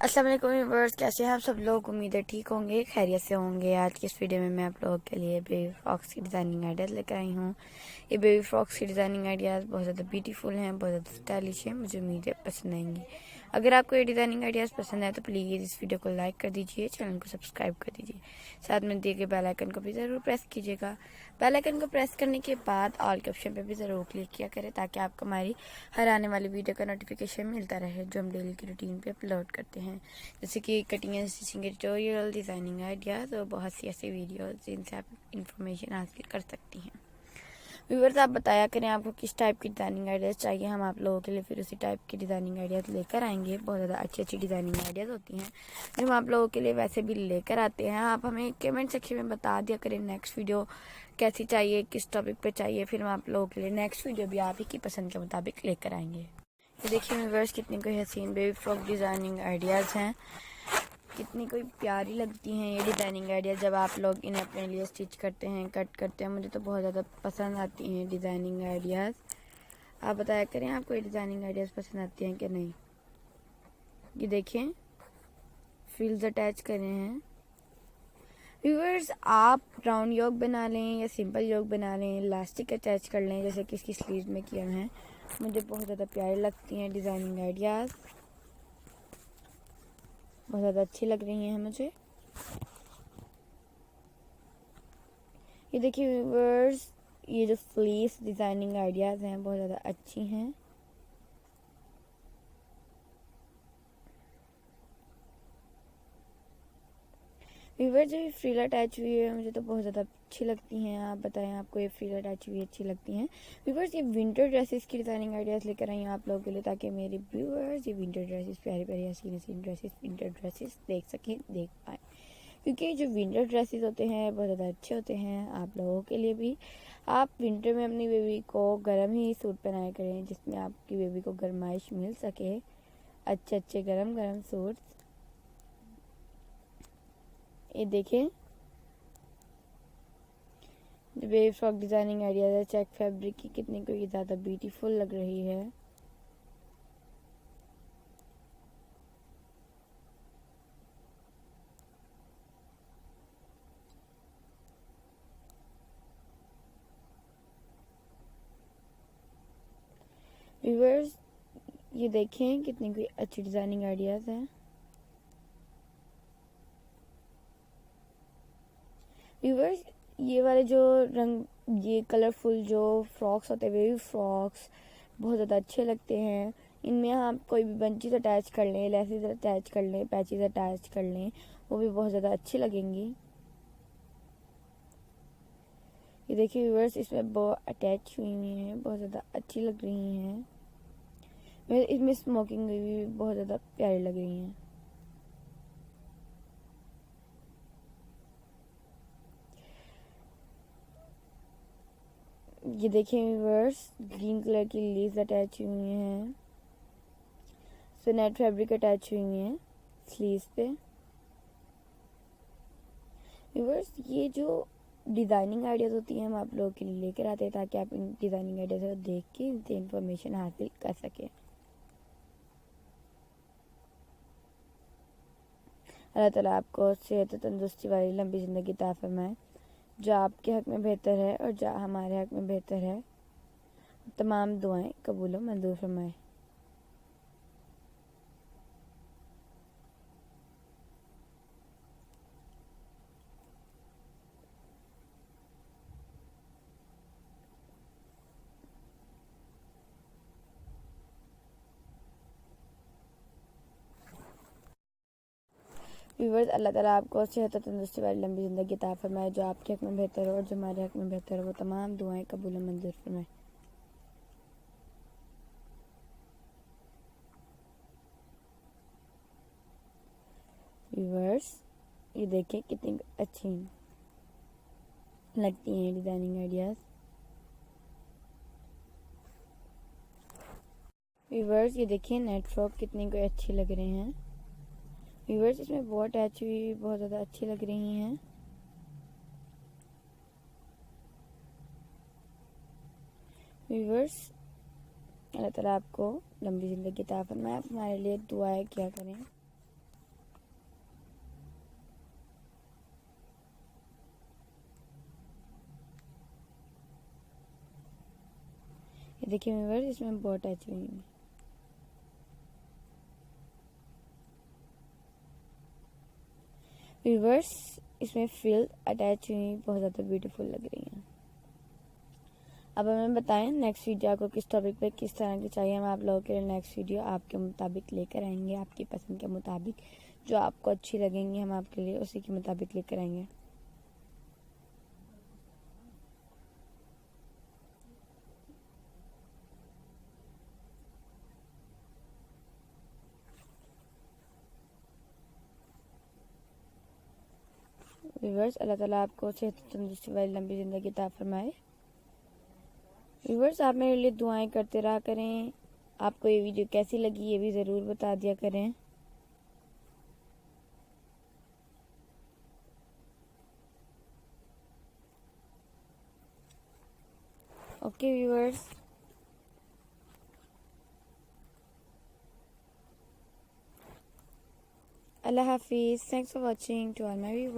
अस्सलाम वालेकुम व्यूअर्स, कैसे हैं आप सब लोग। उम्मीद है ठीक होंगे, खैरियत से होंगे। आज की इस वीडियो में मैं आप लोगों के लिए बेबी फ्रॉक्स की डिज़ाइनिंग आइडियाज़ लेकर आई हूँ। ये बेबी फ्रॉक्स की डिज़ाइनिंग आइडियाज़ बहुत ज़्यादा ब्यूटीफुल हैं, बहुत ज़्यादा स्टाइलिश हैं। मुझे उम्मीद है पसंद आएंगी। अगर आपको ये डिज़ाइनिंग आइडियाज़ पसंद है तो प्लीज़ इस वीडियो को लाइक कर दीजिए, चैनल को सब्सक्राइब कर दीजिए, साथ में दिए गए बेल आइकन को भी ज़रूर प्रेस कीजिएगा। बेल आइकन को प्रेस करने के बाद ऑल के ऑप्शन पर भी ज़रूर क्लिक किया करें, ताकि आपको हमारी हर आने वाली वीडियो का नोटिफिकेशन मिलता रहे जो हम डेली की रूटीन पे अपलोड करते हैं, जैसे कि कटिंग एंड स्टिचिंग के ट्यूटोरियल, डिज़ाइनिंग आइडियाज़ और बहुत सी ऐसी वीडियोस जिनसे आप इंफॉर्मेशन हासिल कर सकती हैं। व्यूअर्स, आप बताया करें आपको किस टाइप की डिज़ाइनिंग आइडियाज़ चाहिए, हम आप लोगों के लिए फिर उसी टाइप की डिज़ाइनिंग आइडियाज़ लेकर आएंगे। बहुत ज़्यादा अच्छी अच्छी डिज़ाइनिंग आइडियाज़ होती हैं जो हम आप लोगों के लिए वैसे भी लेकर आते हैं। आप हमें कमेंट सेक्शन में बता दिया करें नेक्स्ट वीडियो कैसी चाहिए, किस टॉपिक पे चाहिए, फिर हम आप लोगों के लिए नेक्स्ट वीडियो भी आप ही की पसंद के मुताबिक लेकर आएंगे। तो देखिए व्यूअर्स, कितनी कोई हसीन बेबी फ्रॉक डिज़ाइनिंग आइडियाज़ हैं, कितनी कोई प्यारी लगती हैं ये डिज़ाइनिंग आइडिया जब आप लोग इन्हें अपने लिए स्टिच करते हैं, कट करते हैं। मुझे तो बहुत ज़्यादा पसंद आती हैं डिज़ाइनिंग आइडियाज़। आप बताया करें आपको ये डिज़ाइनिंग आइडियाज़ पसंद आती हैं कि नहीं। ये देखें, फ्रिल्स अटैच करे हैं। व्यूअर्स, आप राउंड योक बना लें या सिंपल योक बना लें, इलास्टिक अटैच कर लें जैसे कि इसकी स्लीव में किए हैं। मुझे बहुत ज़्यादा प्यारी लगती हैं डिज़ाइनिंग आइडियाज़, बहुत ज़्यादा अच्छी लग रही हैं मुझे। ये देखिए व्यूअर्स, ये जो फ्लीस डिज़ाइनिंग आइडियाज़ हैं बहुत ज़्यादा अच्छी हैं। व्यूअर्स, जो ये फ्रील अटैच हुई है मुझे तो बहुत ज़्यादा अच्छी लगती हैं। आप बताएं आपको ये फ्रील अटैच हुई अच्छी लगती हैं। व्यूअर्स, ये विंटर ड्रेसेस की डिज़ाइनिंग आइडियाज़ लेकर आई हैं आप लोगों के लिए, ताकि मेरे व्यूअर्स ये विंटर ड्रेसेस, प्यारी प्यारी हसीन हसीन ड्रेसेस, विंटर ड्रेसेस देख सकें, देख पाएँ। क्योंकि जो विंटर ड्रेसेस होते हैं बहुत ज़्यादा अच्छे होते हैं आप लोगों के लिए भी। आप विंटर में अपनी बेबी को गर्म ही सूट पहनाया करें, जिसमें आपकी बेबी को गर्माइश मिल सके। अच्छे अच्छे गरम गरम सूट। ये देखें, जो बेबी फ्रॉक डिज़ाइनिंग आइडियाज़ है चेक फैब्रिक की, कितनी कोई ज़्यादा ब्यूटीफुल लग रही है। व्यूअर्स, ये देखें कितनी कोई अच्छी डिज़ाइनिंग आइडियाज़ हैं। व्यूअर्स, ये वाले जो रंग, ये कलरफुल जो फ्रॉक्स होते हैं, बेबी फ्रॉक्स बहुत ज़्यादा अच्छे लगते हैं। इनमें आप कोई भी बंचीज अटैच कर लें, लेसेस अटैच कर लें, पैचेस अटैच कर लें, वो भी बहुत ज़्यादा अच्छी लगेंगी। ये देखिए व्यूअर्स, इसमें बहुत अटैच हुई हुई हैं, बहुत ज़्यादा अच्छी लग रही हैं। इसमें स्मोकिंग भी बहुत ज़्यादा प्यारी लग रही हैं। ये देखिए व्यूअर्स, ग्रीन कलर की लीव्स अटैच हुई हैं, सो नेट फैब्रिक अटैच हुई हैं स्लीव्स पे। व्यूअर्स, ये जो डिज़ाइनिंग आइडियाज़ होती हैं हम आप लोगों के लिए लेकर आते हैं, ताकि आप इन डिज़ाइनिंग आइडियाज़ को देख के इनसे इंफॉर्मेशन हासिल कर सकें। अल्लाह ताला आपको सेहत तंदुरुस्ती वाली लंबी ज़िंदगी अता फरमाए। जो आपके हक़ में बेहतर है और जो हमारे हक़ में बेहतर है, तमाम दुआएं कबूल और मंजूर फरमाए। व्यूअर्स, अल्लाह ताला आपको सेहत और तंदुरुस्ती वाली लंबी ज़िंदगी अता फरमाए। जो आपके हक़ में बेहतर हो और जो हमारे हक़ में बेहतर हो, वो तमाम दुआएं कबूल और मंजूर फरमाए। व्यूअर्स, ये देखिए कितनी अच्छी लगती हैं डिज़ाइनिंग आइडियाज़। व्यूअर्स, ये देखिए नेट फ्रॉक कितनी कोई अच्छी लग रही हैं। व्यूअर्स, इसमें बहुत अटैच हुई बहुत ज़्यादा अच्छी लग रही हैं। व्यूअर्स, अल्लाह ताला आपको लंबी ज़िंदगी अता फरमाए। आप हमारे लिए दुआएं किया करें। देखिए व्यूअर्स, इसमें बहुत अटैच हुई है। व्यूअर्स, इसमें फ्रिल अटैच हुई बहुत ज़्यादा ब्यूटीफुल लग रही हैं। अब हमें बताएं नेक्स्ट वीडियो आपको किस टॉपिक पे किस तरह की चाहिए। हम आप लोगों के लिए नेक्स्ट वीडियो आपके मुताबिक लेकर आएंगे, आपकी पसंद के मुताबिक, जो आपको अच्छी लगेंगी हम आपके लिए उसी के मुताबिक लेकर आएंगे। व्यूअर्स, अल्लाह ताला आपको सेहत तंदुरुस्ती वाली लंबी ज़िंदगी अता फरमाए। व्यूअर्स, आप मेरे लिए दुआएं करते रहा करें। आपको ये वीडियो कैसी लगी ये भी ज़रूर बता दिया करें। Okay viewers, Allah Hafiz. Thanks for watching to all my viewers.